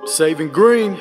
Saving green.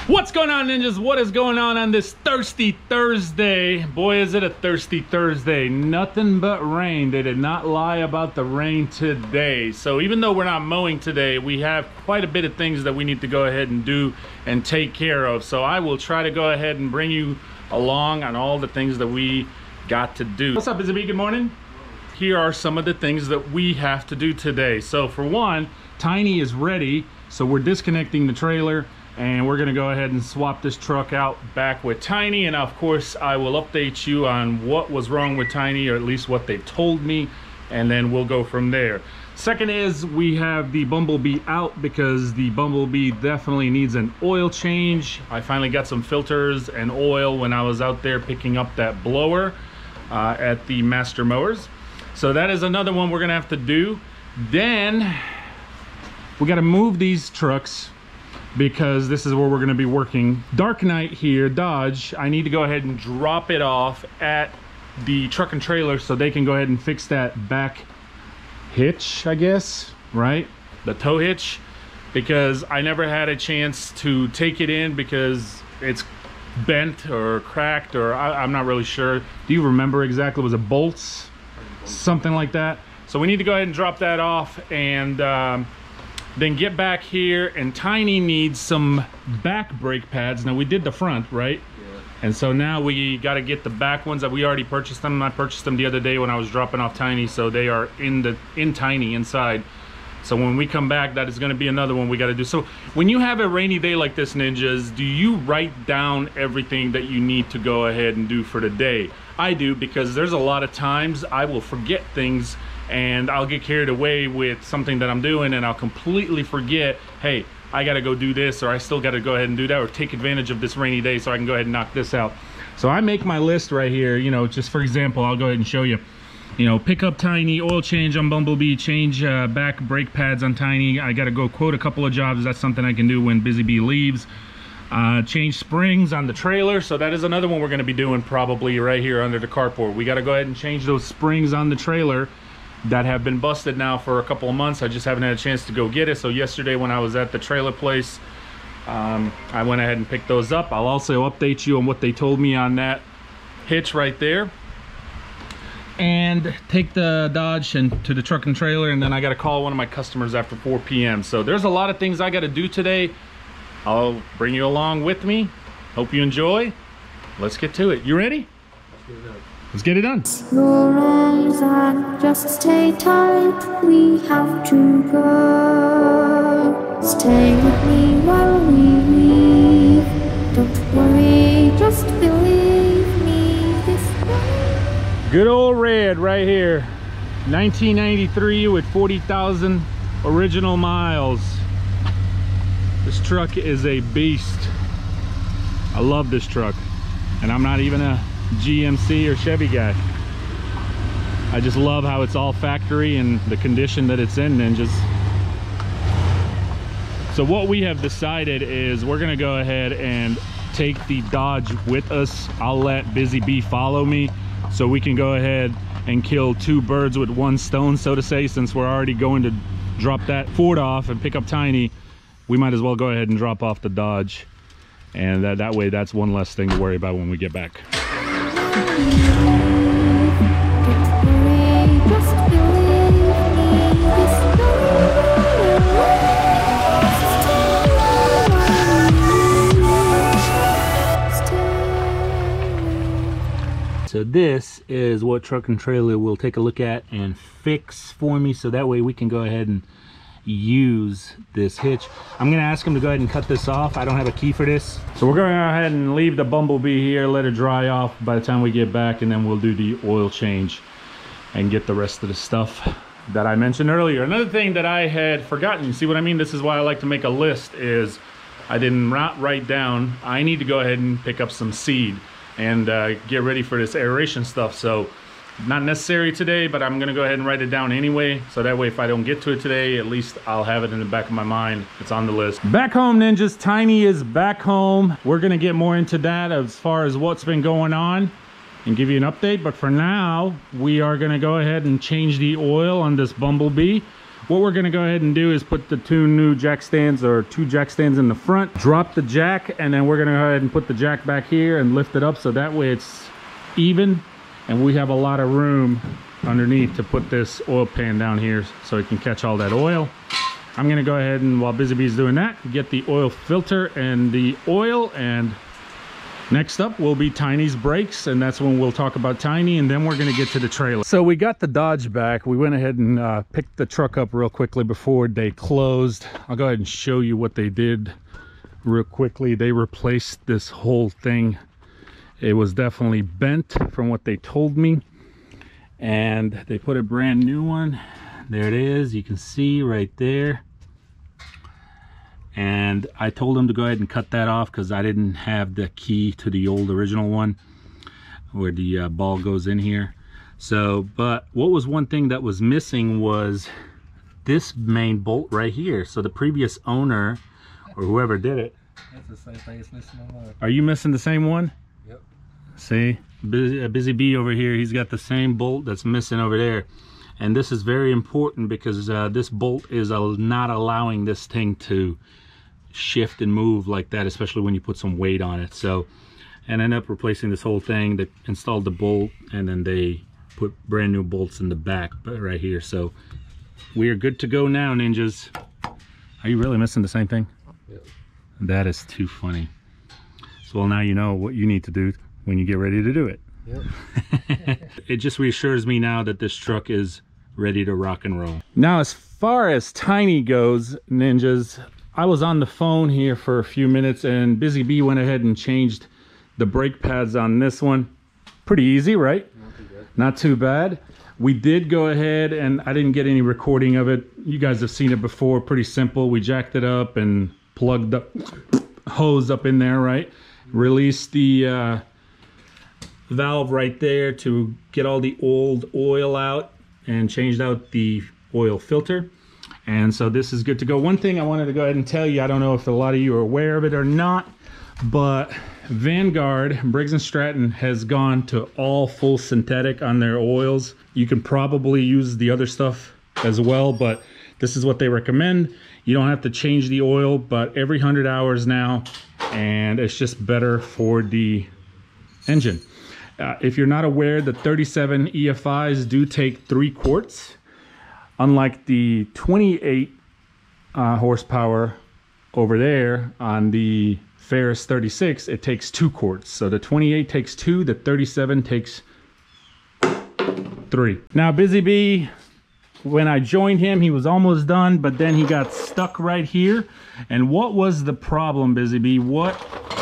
What's going on, ninjas? What is going on this thirsty Thursday? Boy, is it a thirsty Thursday. Nothing but rain. They did not lie about the rain today. So even though we're not mowing today, we have quite a bit of things that we need to go ahead and do and take care of. So I will try to go ahead and bring you along on all the things that we got to do. What's up, Busy Bee? Good morning. Here are some of the things that we have to do today. So for one, Tiny is ready. So we're disconnecting the trailer and we're gonna go ahead and swap this truck out back with Tiny. And of course, I will update you on what was wrong with Tiny, or at least what they told me, and then we'll go from there. Second is we have the Bumblebee out because the Bumblebee definitely needs an oil change. I finally got some filters and oil when I was out there picking up that blower at the Master Mowers. So that is another one we're gonna have to do. Then we gotta move these trucks because this is where we're going to be working. Dark Knight here, Dodge, I need to go ahead and drop it off at the truck and trailer so they can go ahead and fix that back hitch, I guess, right? The tow hitch, because I never had a chance to take it in because it's bent or cracked, or I'm not really sure. Do you remember exactly? Was it bolts? Something like that. So we need to go ahead and drop that off and then get back here, and Tiny needs some back brake pads. Now we did the front, right? Yeah. And so now we got to get the back ones that we already purchased them. I purchased them the other day when I was dropping off Tiny, so they are in Tiny inside. So when we come back, that is going to be another one we got to do. So when you have a rainy day like this, ninjas, do you write down everything that you need to go ahead and do for the day? I do, because there's a lot of times I will forget things and I'll get carried away with something that I'm doing and I'll completely forget, hey, I gotta go do this, or I still gotta go ahead and do that, or take advantage of this rainy day so I can go ahead and knock this out. So I make my list right here, you know, just for example, I'll go ahead and show you. You know, pick up Tiny, oil change on Bumblebee, change back brake pads on Tiny. I gotta go quote a couple of jobs. That's something I can do when Busy Bee leaves. Change springs on the trailer, so that is another one we're gonna be doing probably right here under the carport. We gotta go ahead and change those springs on the trailer that have been busted now for a couple of months. I just haven't had a chance to go get it. So yesterday when I was at the trailer place, I went ahead and picked those up. I'll also update you on what they told me on that hitch right there. And take the Dodge and to the truck and trailer, and then I got to call one of my customers after 4 p.m. So there's a lot of things I got to do today. I'll bring you along with me. Hope you enjoy. Let's get to it. You ready? Let's get it done. Your eyes and just stay tight. We have to go. Stay with me while we leave. Don't worry, just believe me. This Good old red right here. 1993 with 40,000 original miles. This truck is a beast. I love this truck. And I'm not even a GMC or Chevy guy. I just love how it's all factory and the condition that it's in, ninjas. So what we have decided is we're gonna go ahead and take the Dodge with us. I'll let Busy Bee follow me so we can go ahead and kill two birds with one stone, so to say. Since we're already going to drop that Ford off and pick up Tiny, we might as well go ahead and drop off the Dodge, and that way that's one less thing to worry about when we get back. So this is what truck and trailer will take a look at and fix for me, so that way we can go ahead and use this hitch. I'm gonna ask him to go ahead and cut this off. I don't have a key for this, so we're going to go ahead and leave the Bumblebee here, let it dry off by the time we get back, and then we'll do the oil change and get the rest of the stuff that I mentioned earlier. Another thing that I had forgotten, you see what I mean? This is why I like to make a list, is I didn't write down, I need to go ahead and pick up some seed. and get ready for this aeration stuff. So not necessary today, but I'm gonna go ahead and write it down anyway, so that way if I don't get to it today, at least I'll have it in the back of my mind. It's on the list. Back home, ninjas. Tiny is back home. We're gonna get more into that as far as what's been going on and give you an update, but for now we are gonna go ahead and change the oil on this Bumblebee. What we're gonna go ahead and do is put the two new jack stands, or two jack stands in the front, drop the jack, and then we're gonna go ahead and put the jack back here and lift it up so that way it's even. And we have a lot of room underneath to put this oil pan down here so it can catch all that oil. I'm gonna go ahead and, while Busy Bee's doing that, get the oil filter and the oil, and next up will be Tiny's brakes, and that's when we'll talk about Tiny, and then we're gonna get to the trailer. So we got the Dodge back. We went ahead and picked the truck up real quickly before they closed. I'll go ahead and show you what they did real quickly. They replaced this whole thing. It was definitely bent from what they told me, and they put a brand new one. There it is, you can see right there. And I told them to go ahead and cut that off because I didn't have the key to the old original one where the ball goes in here. So, but what was one thing that was missing was this main bolt right here. So the previous owner, or whoever did it. That's the same thing it's missing on mine. Are you missing the same one? Yep. See, Busy Bee over here, he's got the same bolt that's missing over there. And this is very important because this bolt is not allowing this thing to shift and move like that, especially when you put some weight on it. So, and end up replacing this whole thing. They installed the bolt, and then they put brand new bolts in the back right here. So we are good to go now, ninjas. Are you really missing the same thing? Yep. That is too funny. So, well, now you know what you need to do when you get ready to do it. Yep. It just reassures me now that this truck is ready to rock and roll. Now, as far as Tiny goes, ninjas, I was on the phone here for a few minutes, and Busy Bee went ahead and changed the brake pads on this one. Pretty easy, right? Not too bad. Not too bad. We did go ahead, and I didn't get any recording of it. You guys have seen it before. Pretty simple. We jacked it up and plugged the hose up in there, right? Released the valve right there to get all the old oil out, and changed out the oil filter. And so this is good to go. One thing I wanted to go ahead and tell you, I don't know if a lot of you are aware of it or not, but Vanguard, Briggs & Stratton, has gone to all full synthetic on their oils. You can probably use the other stuff as well, but this is what they recommend. You don't have to change the oil, but every 100 hours now, and it's just better for the engine. If you're not aware, the 37 EFIs do take 3 quarts. Unlike the 28 horsepower over there on the Ferris 36, it takes 2 quarts. So the 28 takes 2, the 37 takes 3. Now, Busy Bee, when I joined him, he was almost done, but then he got stuck right here. And what was the problem, Busy Bee? What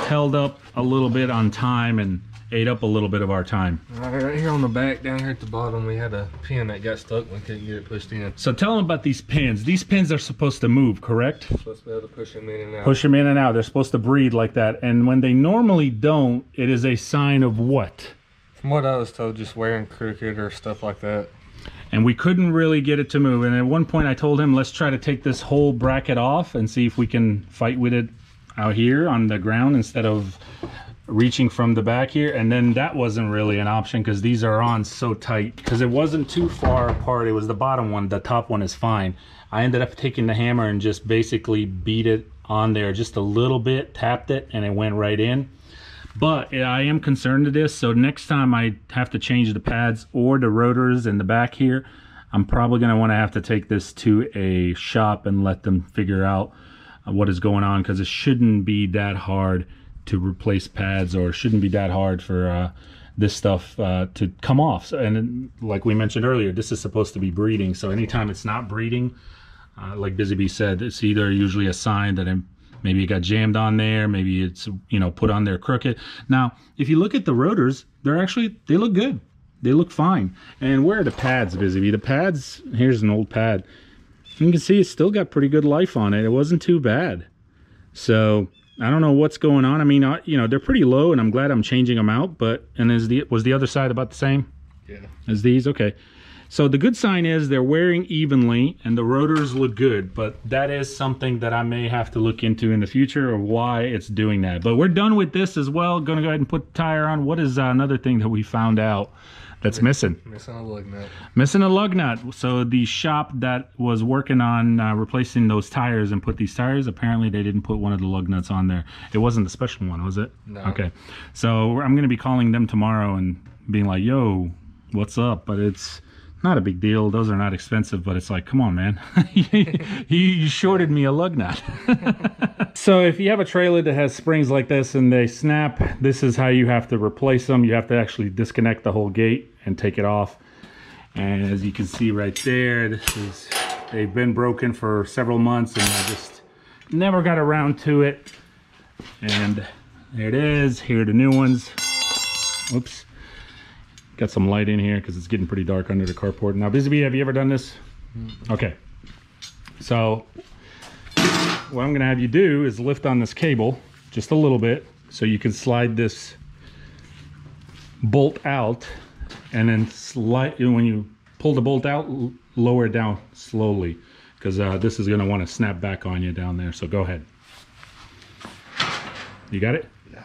held up a little bit on time and ate up a little bit of our time? Right here on the back, down here at the bottom, we had a pin that got stuck. We couldn't get it pushed in. So tell them about these pins. These pins are supposed to move, correct? Supposed to be able to push them in and out. Push them in and out. They're supposed to breathe like that. And when they normally don't, it is a sign of what? From what I was told, just wearing crooked or stuff like that. And we couldn't really get it to move. And at one point I told him, let's try to take this whole bracket off and see if we can fight with it out here on the ground instead of reaching from the back here. And then that wasn't really an option because these are on so tight, because it wasn't too far apart. It was the bottom one. The top one is fine. I ended up taking the hammer and just basically beat it on there just a little bit, tapped it, and it went right in. But I am concerned of this, so next time I have to change the pads or the rotors in the back here, I'm probably going to want to have to take this to a shop and let them figure out what is going on, because it shouldn't be that hard to replace pads, or shouldn't be that hard for this stuff to come off. So, and like we mentioned earlier, this is supposed to be breeding, so anytime it's not breeding, like Busy Bee said, it's either usually a sign that maybe it got jammed on there, maybe it's, you know, put on there crooked. Now, if you look at the rotors, they look good. They look fine. And where are the pads, Busy Bee? The pads, here's an old pad. You can see it's still got pretty good life on it. It wasn't too bad. So I don't know what's going on. I mean, you know, they're pretty low, and I'm glad I'm changing them out. But and was the other side about the same? Yeah. As these? Okay. So the good sign is they're wearing evenly, and the rotors look good. But that is something that I may have to look into in the future of why it's doing that. But we're done with this as well. Going to go ahead and put the tire on. What is another thing that we found out that's missing? Missing a lug nut. Missing a lug nut. So the shop that was working on replacing those tires and put these tires, apparently they didn't put one of the lug nuts on there. It wasn't the special one, was it? No. Okay. So I'm going to be calling them tomorrow and being like, yo, what's up? But it's not a big deal. Those are not expensive, but it's like, come on, man. you shorted me a lug nut. So if you have a trailer that has springs like this and they snap, this is how you have to replace them. You have to actually disconnect the whole gate and take it off. And as you can see right there, they've been broken for several months, and I just never got around to it. And there it is. Here are the new ones. Oops. Got some light in here because it's getting pretty dark under the carport. Now, Busy Bee, have you ever done this? Okay. So what I'm going to have you do is lift on this cable just a little bit so you can slide this bolt out, and then slide, when you pull the bolt out, lower it down slowly, because this is going to want to snap back on you down there. So go ahead. You got it? Yeah.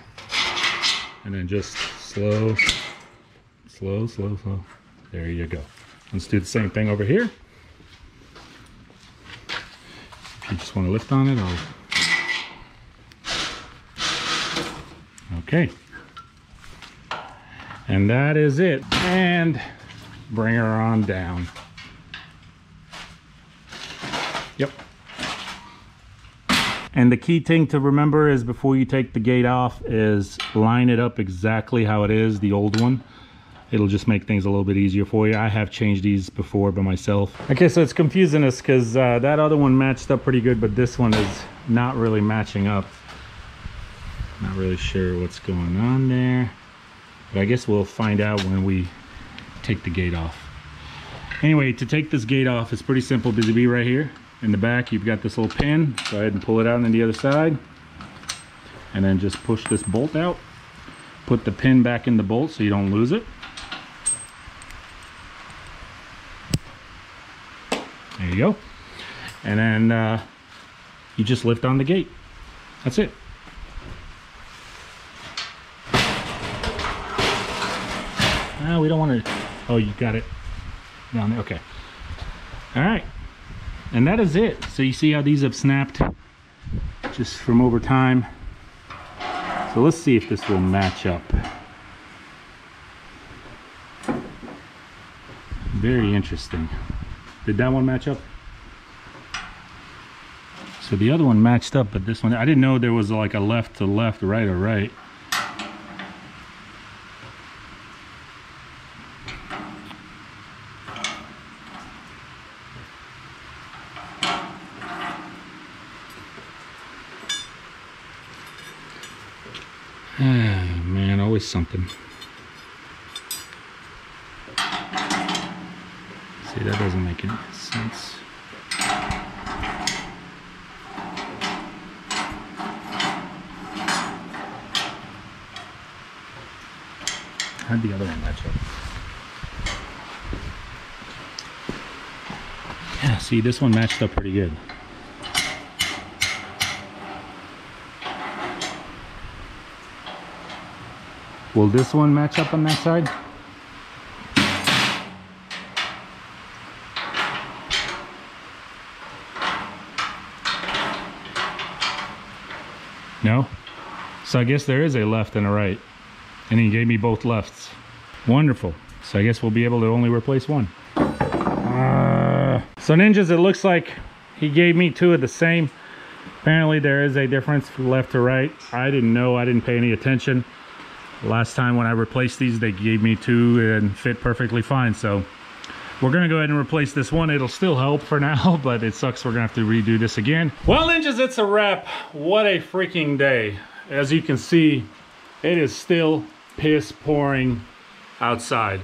And then just slow. Slow, slow, slow. There you go. Let's do the same thing over here. If you just want to lift on it, okay. And that is it. And bring her on down. Yep. And the key thing to remember is before you take the gate off is line it up exactly how it is, the old one. It'll just make things a little bit easier for you. I have changed these before by myself. Okay, so it's confusing us because that other one matched up pretty good, but this one is not really matching up. Not really sure what's going on there, but I guess we'll find out when we take the gate off. Anyway, to take this gate off, it's pretty simple. Busy Bee, right here in the back, you've got this little pin. Go ahead and pull it out on the other side, and then just push this bolt out. Put the pin back in the bolt so you don't lose it. There you go. And then you just lift on the gate. That's it. We don't want to. Oh, you got it down there. Okay. All right. And that is it. So you see how these have snapped just from over time. So let's see if this will match up. Very interesting. Did that one match up? So the other one matched up, but this one, I didn't know there was like a left to left, right to right. Ah, man, always something. See, that doesn't make any sense. How'd the other one match up? Yeah, see, this one matched up pretty good. Will this one match up on that side? No? So I guess there is a left and a right. And he gave me both lefts. Wonderful. So I guess we'll be able to only replace one. So ninjas, it looks like he gave me two of the same. Apparently there is a difference from left to right. I didn't know, I didn't pay any attention. Last time when I replaced these, they gave me two and fit perfectly fine. So we're gonna go ahead and replace this one. It'll still help for now, but it sucks we're gonna have to redo this again. Well, ninjas, it's a wrap. What a freaking day. As you can see, it is still piss pouring outside.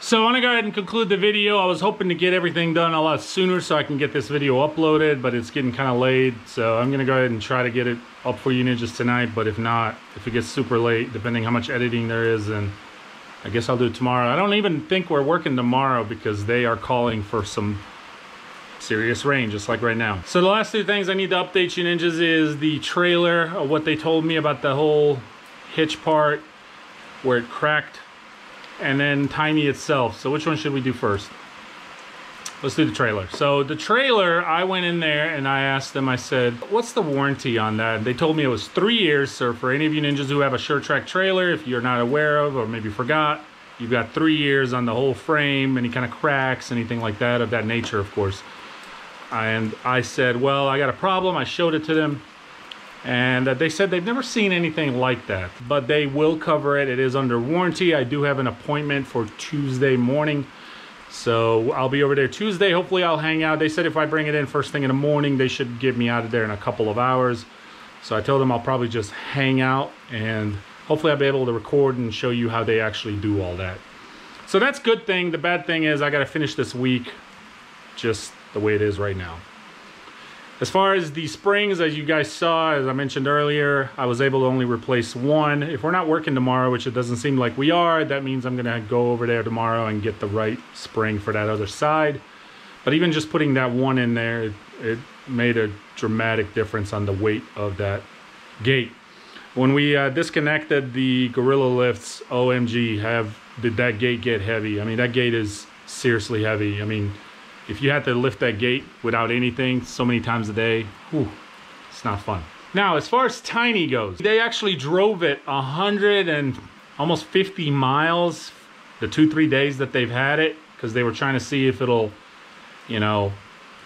So I want to go ahead and conclude the video. I was hoping to get everything done a lot sooner so I can get this video uploaded, but it's getting kind of late. So I'm going to go ahead and try to get it up for you ninjas tonight. But if not, if it gets super late, depending how much editing there is, then I guess I'll do it tomorrow. I don't even think we're working tomorrow because they are calling for some serious rain, just like right now. So the last two things I need to update you ninjas is the trailer of what they told me about the whole hitch part where it cracked, and then Tiny itself. So which one should we do first? Let's do the trailer. So the trailer, I went in there and I asked them, I said, what's the warranty on that? And they told me it was 3 years. So for any of you ninjas who have a SureTrack trailer, if you're not aware of or maybe forgot, you've got 3 years on the whole frame, any kind of cracks, anything like that, of that nature, of course. And I said, well, I got a problem. I showed it to them. And they said they've never seen anything like that, but they will cover it. It is under warranty. I do have an appointment for Tuesday morning. So I'll be over there Tuesday. Hopefully I'll hang out. They said if I bring it in first thing in the morning, they should get me out of there in a couple of hours. So I told them I'll probably just hang out and hopefully I'll be able to record and show you how they actually do all that. So that's a good thing. The bad thing is I got to finish this week just the way it is right now. As far as the springs, as you guys saw, as I mentioned earlier, I was able to only replace one. If we're not working tomorrow, which it doesn't seem like we are, that means I'm gonna go over there tomorrow and get the right spring for that other side. But even just putting that one in there, it made a dramatic difference on the weight of that gate. When we disconnected the Gorilla Lifts, OMG, did that gate get heavy? I mean, that gate is seriously heavy. I mean, if you had to lift that gate without anything so many times a day, whew, it's not fun. Now, as far as Tiny goes, they actually drove it 100 and almost 50 miles the 2-3 days that they've had it, because they were trying to see if it'll, you know,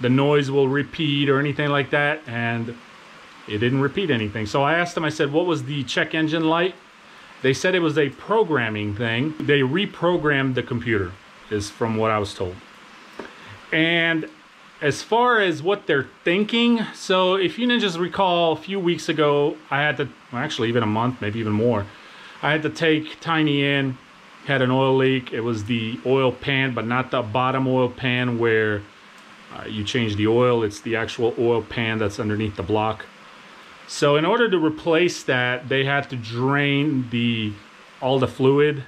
the noise will repeat or anything like that, and it didn't repeat anything. So I asked them, I said, what was the check engine light? They said it was a programming thing. They reprogrammed the computer, is from what I was told. And as far as what they're thinking, so if you ninjas recall, a few weeks ago, I had to, well, actually even a month, maybe even more, I had to take Tiny in, had an oil leak. It was the oil pan, but not the bottom oil pan where you change the oil. It's the actual oil pan that's underneath the block. So in order to replace that, they had to drain all the fluid,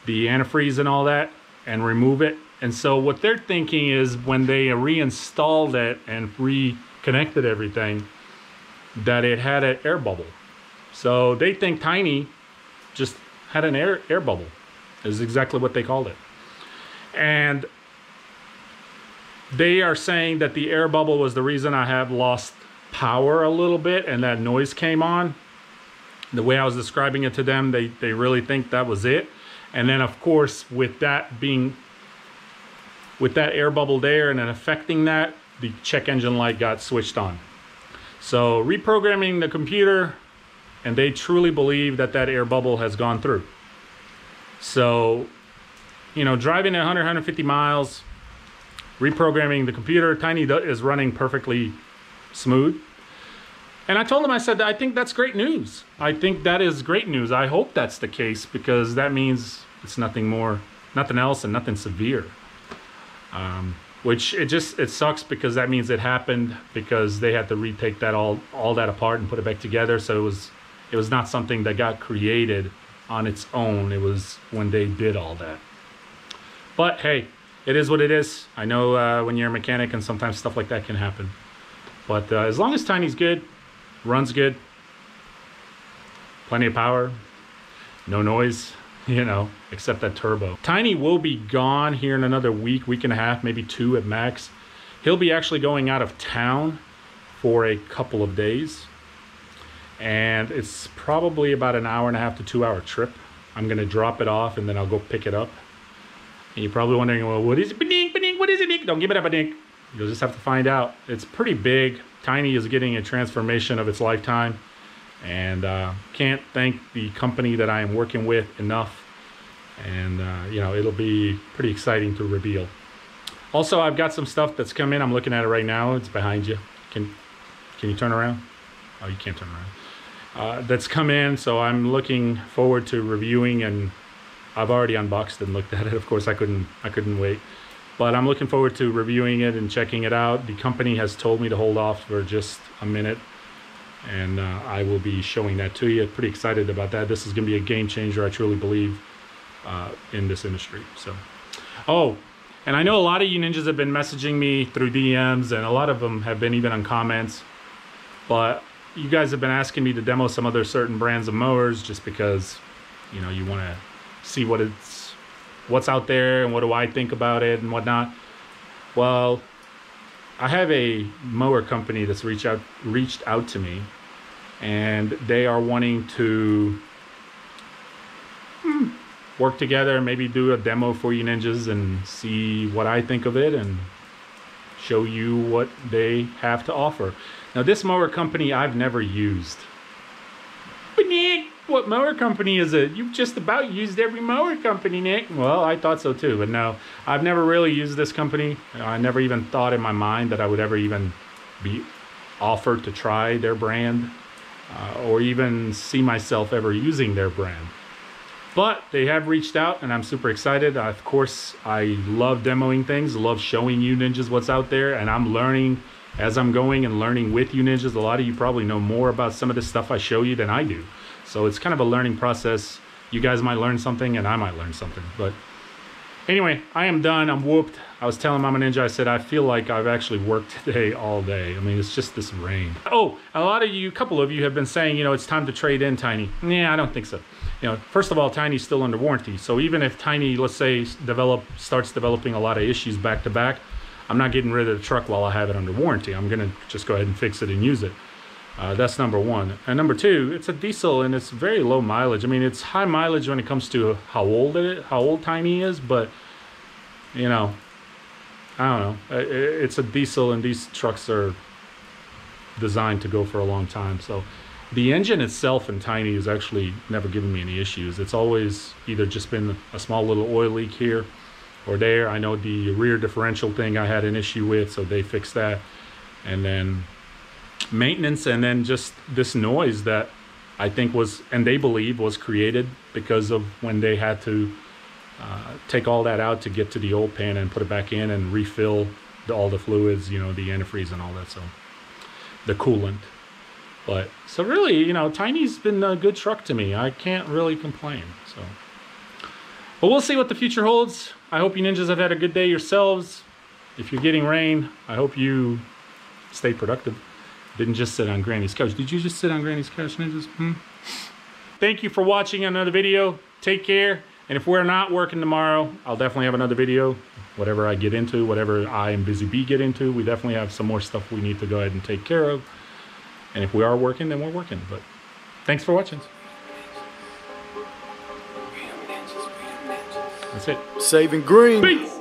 the antifreeze and all that, and remove it. And so what they're thinking is when they reinstalled it and reconnected everything, that it had an air bubble. So they think Tiny just had an air bubble, is exactly what they called it. And they are saying that the air bubble was the reason I have lost power a little bit and that noise came on. The way I was describing it to them, they really think that was it. And then of course, with that air bubble there and then affecting that, the check engine light got switched on. So reprogramming the computer, and they truly believe that that air bubble has gone through. So, you know, driving at 100, 150 miles, reprogramming the computer, Tiny is running perfectly smooth. And I told him, I said, I think that's great news. I think that is great news. I hope that's the case, because that means it's nothing else and nothing severe. Which it sucks, because that means it happened because they had to retake that all that apart and put it back together. So it was not something that got created on its own. It was when they did all that. But hey, it is what it is. I know when you're a mechanic and sometimes stuff like that can happen. But as long as Tiny's good, runs good, plenty of power, no noise, you know, except that turbo. Tiny will be gone here in another week and a half, maybe 2 at max. He'll be actually going out of town for a couple of days. And it's probably about an 1.5 to 2 hour trip. I'm gonna drop it off and then I'll go pick it up. And you're probably wondering, well, what is it? Ba-dink, ba-dink, what is it? Don't give it up, ba-dink. You'll just have to find out. It's pretty big. Tiny is getting a transformation of its lifetime. And can't thank the company that I am working with enough. And you know, it'll be pretty exciting to reveal. Also, I've got some stuff that's come in. I'm looking at it right now. It's behind you. Can you turn around? Oh, you can't turn around. That's come in, so I'm looking forward to reviewing and I've already unboxed and looked at it. Of course, I couldn't wait. But I'm looking forward to reviewing it and checking it out. The company has told me to hold off for just a minute, and I will be showing that to you. Pretty excited about that. This is going to be a game changer, I truly believe, in this industry. So, oh, and I know a lot of you ninjas have been messaging me through DMs, and a lot of them have been even on comments. But you guys have been asking me to demo some other certain brands of mowers just because, you know, you want to see what's out there and what do I think about it and whatnot. Well, I have a mower company that's reached out to me, and they are wanting to work together and maybe do a demo for you ninjas and see what I think of it and show you what they have to offer. Now, this mower company I've never used. But Nick, what mower company is it? You've just about used every mower company, Nick. Well, I thought so too, but no, I've never really used this company. I never even thought in my mind that I would ever even be offered to try their brand or even see myself ever using their brand. But they have reached out, and I'm super excited. Of course, I love demoing things, love showing you ninjas what's out there, and I'm learning as I'm going and learning with you ninjas. A lot of you probably know more about some of the stuff I show you than I do. So it's kind of a learning process. You guys might learn something, and I might learn something. But anyway, I am done. I'm whooped. I was telling Mama Ninja, I said, I feel like I've actually worked today all day. I mean, it's just this rain. Oh, a couple of you have been saying, you know, it's time to trade in Tiny. Yeah, I don't think so. You know, first of all, Tiny's still under warranty. So even if Tiny, let's say, starts developing a lot of issues back to back, I'm not getting rid of the truck while I have it under warranty. I'm gonna just go ahead and fix it and use it. That's number one. And number two, it's a diesel and it's very low mileage. I mean, it's high mileage when it comes to how old Tiny is, but you know, I don't know. It's a diesel, and these trucks are designed to go for a long time. So the engine itself in Tiny has actually never given me any issues. It's always either just been a small little oil leak here or there. I know the rear differential thing I had an issue with, so they fixed that. And then maintenance, and then just this noise that I think was, and they believe was created because of when they had to take all that out to get to the old pan and put it back in and refill all the fluids, you know, the antifreeze and all that, so the coolant. But so really, you know, Tiny's been a good truck to me. I can't really complain. So, but we'll see what the future holds. I hope you ninjas have had a good day yourselves. If you're getting rain, I hope you stay productive. Didn't just sit on Granny's couch. Did you just sit on Granny's couch, ninjas? Thank you for watching another video. Take care. And if we're not working tomorrow, I'll definitely have another video. Whatever I get into, whatever I and Busy Bee get into, we definitely have some more stuff we need to go ahead and take care of. And if we are working, then we're working. But thanks for watching. That's it. Saving green. Peace.